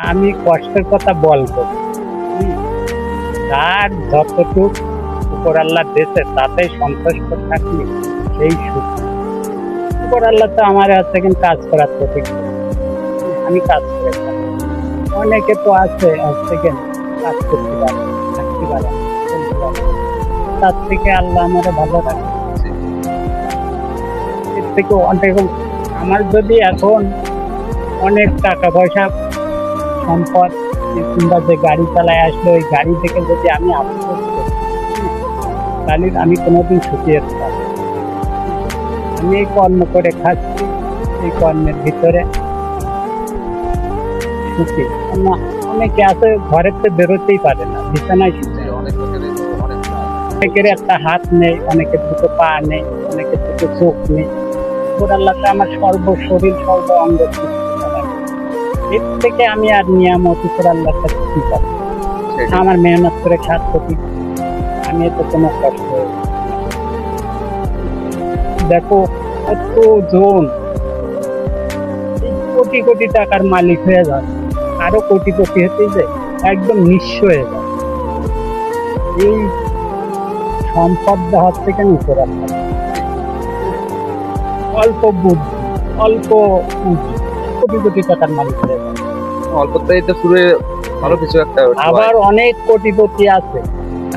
আমি কষ্টের কথা বলবো, তার যতটুকু উপর আল্লাহ দিয়েছে তাতে সন্তুষ্ট থাকলে সেই সুখ। উপর আল্লাহ তো আমার হাতে কিন্তু কাজ করার প্রতীক, আমি কাজ করে থাকি। অনেকে তো আছে কাজ করতে পারে, থাকতে পারে, চলতে পারে, তার থেকে আল্লাহ আমারে ভালো রাখে। এর থেকে অনেক, আমার যদি এখন অনেক টাকা পয়সা সম্পদ কিংবা যে গাড়ি চালায় আসলে ওই গাড়ি থেকে যদি আমি আফসোস করি, তাহলে আমি কোনোদিন সুখী হতে পারবো না। আমি এই কর্ম করে খাচ্ছি, এই কর্মের ভিতরে সুখী। অনেকে আছে ঘরের তো বেরোতেই পারে না, বিছানায় শুতে। অনেকের একটা হাত নেই, অনেকের দুটো পা নেই, অনেকের দুটো চোখ নেই। উপর আল্লাহতে আমার শরীর সর্ব অঙ্গ এর থেকে আমি আর নিয়ামত উপর আল্লাহর কাছে কি পাবো? আমার মেহনত করে খাচ্ছি, আমি এতে কোনো কষ্ট। দেখো কতজন কোটি কোটি টাকার মালিক হয়ে যায়, আরো কোটিপতি হতে যায়, একদম নিঃস্ব হয়ে যায়। এই সম্পদ হচ্ছে কেন উপর আল্লাহ? অল্প বুদ্ধি, অল্প পুঁজি, কোটি কোটি টাকার মালিক হয়ে যায়। অল্পতেই তো শুরু ভালো কিছু একটা। আবার অনেক কোটিপতি আছে,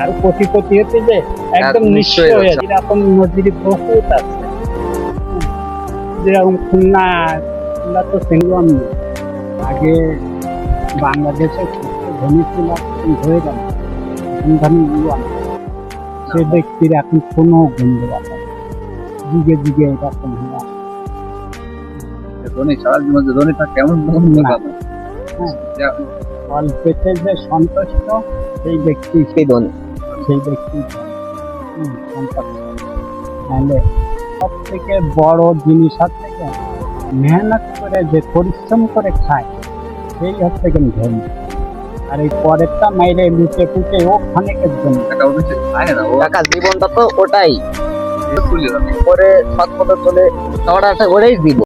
আর কোটিপতি হতে যে একদম নিঃস্ব হয়ে যায়। এরকম নদীর বহুত আছে, যেরকম খুলনা তো সিঙ্গম আগে বাংলাদেশে ধনী ছিল, হয়ে গেল ধনী ইউয়ান। সে ব্যক্তির এখন কোনো গন্ধ পাতা, যুগে যুগে এরকম হয়ে আসে। ধনী সারা জীবন যে ধনী থাকে এমন অল্পেতে যে সন্তুষ্ট সেই ব্যক্তি সেই ধনী, সেই ব্যক্তি তাহলে সব থেকে বড় জিনিস হচ্ছে মেহনত করে যে পরিশ্রম করে খায় সেই হচ্ছে কিন্তু ধনী। আর এই পরেরটা মাইরে লুটে পুটে ও ক্ষণিকের জন্য জীবনটা তো ওটাই, পরে সৎ পথে চলে সবার আশা করেই জীবন।